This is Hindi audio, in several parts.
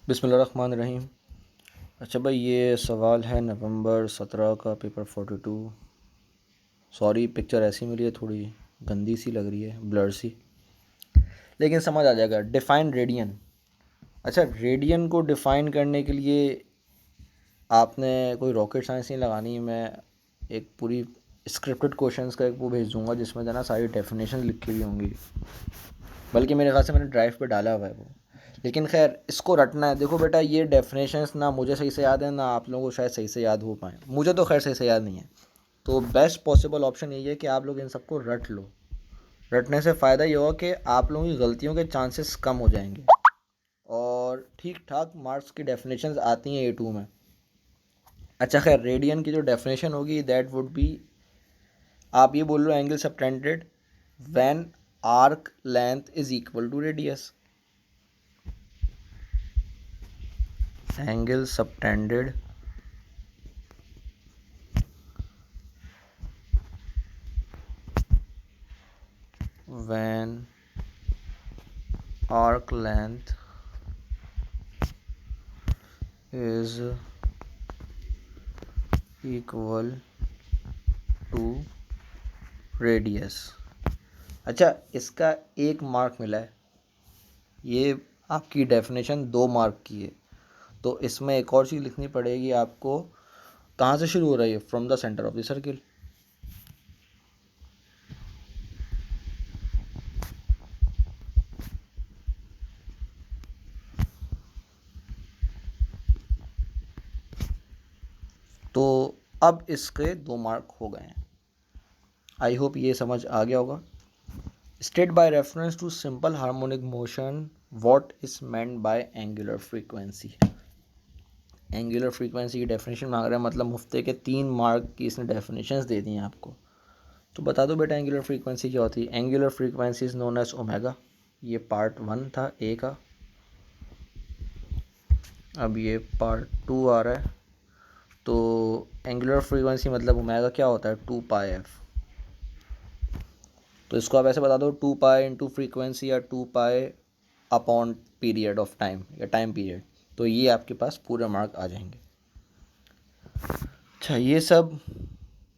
बिस्मिल्लाहिर्रहमानिर्रहीम। अच्छा भाई, ये सवाल है नवंबर 17 का, पेपर 42। सॉरी, पिक्चर ऐसी मिली है, थोड़ी गंदी सी लग रही है, ब्लर सी, लेकिन समझ आ जाएगा। Define radian. अच्छा, रेडियन को डिफ़ाइन करने के लिए आपने कोई रॉकेट साइंस नहीं लगानी। मैं एक पूरी स्क्रिप्टेड क्वेश्चंस का एक वो भेज दूंगा जिसमें जो ना सारी डेफिनेशन लिखी हुई होंगी, बल्कि मेरे ख्याल से मैंने ड्राइव पे डाला हुआ है वो। लेकिन खैर, इसको रटना है। देखो बेटा, ये डेफिनेशंस ना मुझे सही से याद है ना आप लोगों को शायद सही से याद हो पाए। मुझे तो खैर सही से याद नहीं है। तो बेस्ट पॉसिबल ऑप्शन यही है कि आप लोग इन सबको रट लो। रटने से फ़ायदा ये होगा कि आप लोगों की गलतियों के चांसेस कम हो जाएंगे और ठीक ठाक मार्क्स की डेफिनेशंस आती हैं A2 में। अच्छा खैर, रेडियन की जो डेफिनेशन होगी दैट वुड बी, आप ये बोल लो angle subtended when arc length is equal to radius. Angle subtended when arc length is equal to radius। अच्छा, इसका 1 मार्क मिला है। ये आपकी डेफिनेशन 2 मार्क की है, तो इसमें एक और चीज़ लिखनी पड़ेगी आपको। कहाँ से शुरू हो रही है? From the centre of the circle. तो अब इसके 2 मार्क हो गए हैं। आई होप ये समझ आ गया होगा। State by reference to simple harmonic motion what is meant by angular frequency. Angular frequency की डेफिनेशन मांग रहा है, मतलब मुफ्ते के 3 मार्क की इसने डेफिनेशंस दे दी हैं आपको। तो बता दो बेटा, एंगुलर फ्रीक्वेंसी क्या होती है? Angular frequency is known as omega. ये पार्ट 1 था ए का। अब ये पार्ट 2 आ रहा है। तो एंगुलर फ्रीक्वेंसी मतलब ओमेगा क्या होता है? 2πf। तो इसको आप ऐसे बता दो, 2π इंटू फ्रीक्वेंसी या 2π अपॉन पीरियड ऑफ टाइम या टाइम पीरियड। तो ये आपके पास पूरे मार्क आ जाएंगे। अच्छा, ये सब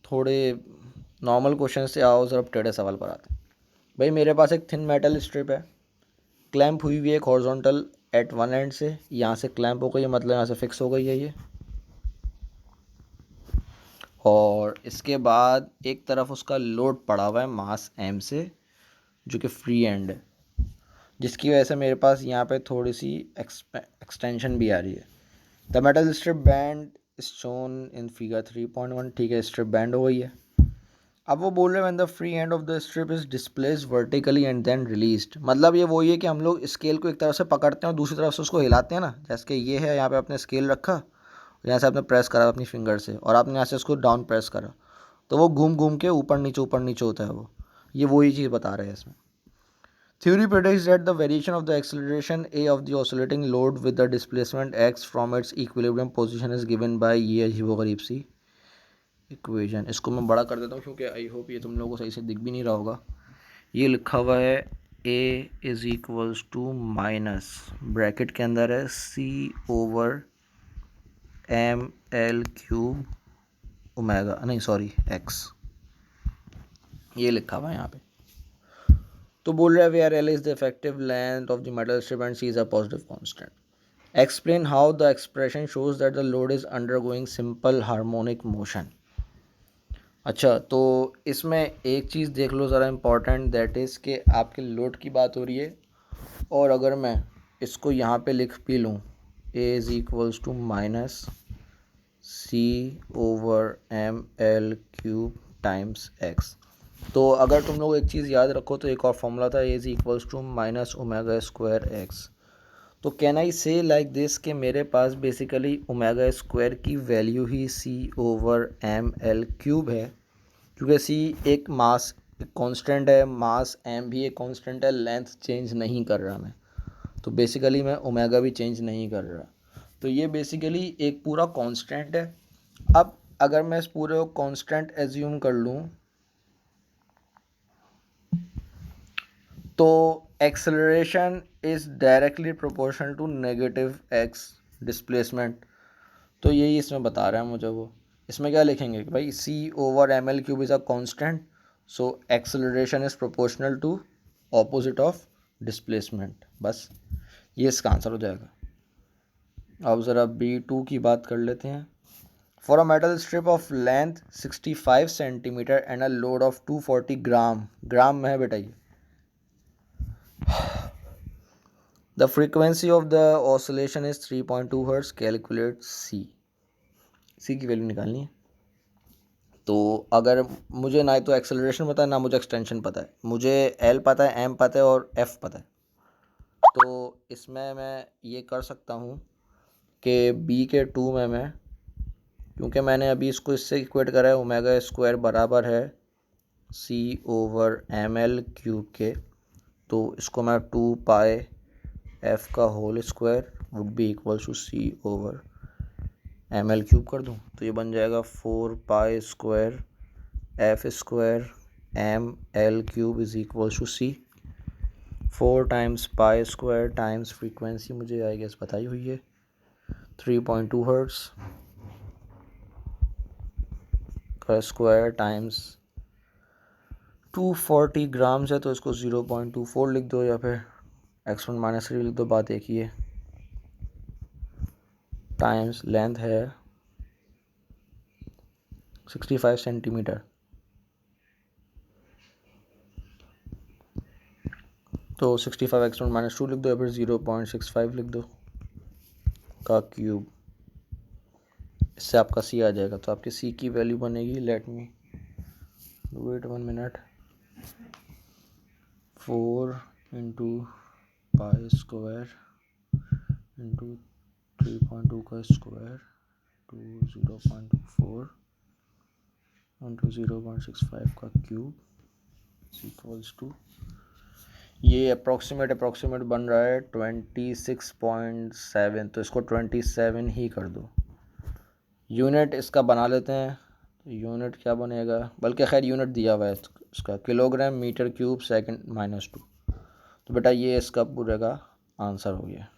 थोड़े नॉर्मल क्वेश्चन से आओ ज़रा टेढ़े सवाल पर आते हैं। भाई, मेरे पास एक थिन मेटल स्ट्रिप है, क्लैंप हुई हुई है एक हॉरिजॉन्टल एट वन एंड से। यहाँ से क्लैंप हो गई है, मतलब यहाँ से फिक्स हो गई है ये। और इसके बाद एक तरफ उसका लोड पड़ा हुआ है मास m से, जो कि फ्री एंड है, जिसकी वजह से मेरे पास यहाँ पे थोड़ी सी एक्सटेंशन भी आ रही है। The metal strip band is shown in figure 3.1। ठीक है, स्ट्रिप बैंड हो गई है। अब वो बोल रहे हैं when the free end of the strip is displaced vertically and then released. मतलब ये वही है कि हम लोग स्केल को एक तरफ से पकड़ते हैं और दूसरी तरफ से उसको हिलाते हैं ना। जैसे कि ये है, यहाँ पे आपने स्केल रखा, यहाँ से आपने प्रेस करा अपनी फिंगर से, और आपने यहाँ से उसको डाउन प्रेस करा, तो वो घूम घूम के ऊपर नीचे होता है वो। ये वही चीज़ बता रहे हैं इसमें। Theory predicts that the variation of the acceleration a of the oscillating load with the displacement x from its equilibrium position is given by ये अजीबोगरीब सी इक्वेशन। इसको मैं बड़ा कर देता हूँ क्योंकि आई होप ये तुम लोगों को सही से दिख भी नहीं रहा होगा। ये लिखा हुआ है a is equals to minus, bracket के अंदर है c over M L cube omega, नहीं सॉरी x, ये लिखा हुआ है यहाँ पे। तो बोल रहा है where L is the effective length of the metal strip and C is a positive constant. Explain how the expression shows that the load is undergoing simple harmonic motion. अच्छा, तो इसमें एक चीज़ देख लो ज़रा इम्पॉर्टेंट, दैट इज़ कि आपके लोड की बात हो रही है, और अगर मैं इसको यहाँ पे लिख भी लूँ, A is equals to minus C over M L cube times X. तो अगर तुम लोग एक चीज़ याद रखो तो एक और फॉर्मूला था, a is equals to minus omega square x. तो can I say like this कि मेरे पास बेसिकली ओमेगा स्क्वायर की वैल्यू ही c over M L cube है, क्योंकि सी एक मास कांस्टेंट है, मास एम भी एक कांस्टेंट है, लेंथ चेंज नहीं कर रहा मैं, तो बेसिकली मैं ओमेगा भी चेंज नहीं कर रहा। तो ये बेसिकली एक पूरा कांस्टेंट है। अब अगर मैं इस पूरे को कांस्टेंट एज्यूम कर लूँ, तो acceleration is directly proportional to negative X displacement. तो यही इसमें बता रहा है मुझे वो। इसमें क्या लिखेंगे कि भाई c/ml³ is a constant, so acceleration is proportional to opposite of displacement. बस ये इसका आंसर हो जाएगा। अब ज़रा B2 की बात कर लेते हैं। For a metal strip of length 65 centimetre and a load of 240 gram, gram में है बेटा ये। The frequency of the oscillation is 3.2 hertz, calculate C की वैल्यू निकालनी है। तो अगर मुझे ना तो एक्सेलरेशन पता है ना मुझे एक्सटेंशन पता है, मुझे एल पता है, एम पता है और एफ पता है। तो इसमें मैं ये कर सकता हूँ कि बी के 2 में मैं, क्योंकि मैंने अभी इसको इससे इक्वेट करा है, ओमेगा स्क्वायर बराबर है c/ml³ के, तो इसको मैं 2 पाई एफ का whole square would be equal to c/ml³ कर दूँ, तो ये बन जाएगा 4 pi square F square ml³ is equal to c। 4 times pi square times frequency मुझे आई गेस बताई हुई है 3.2 हर्ट्ज का स्क्वायर टाइम्स 240 ग्राम्स है, तो इसको 0.24 लिख दो या फिर (-3) लिख दो, बात एक ही है। टाइम्स लेंथ है 65 सेंटीमीटर, तो 65 (-2) लिख दो या फिर 0.65 लिख दो का क्यूब। इससे आपका सी आ जाएगा। तो आपके सी की वैल्यू बनेगी, let me do it 1 minute, 4 into pi square into 3.2 का स्क्वायर टू 0.24 इंटू 0.65 का क्यूब इक्वल्स टू, ये अप्रॉक्सीमेट बन रहा है 26.7, तो इसको 27 ही कर दो। यूनिट इसका बना लेते हैं, तो यूनिट क्या बनेगा, बल्कि खैर यूनिट दिया हुआ है इसका, किलोग्राम मीटर क्यूब सेकंड -2। तो बेटा ये इसका पूरे का आंसर हो गया।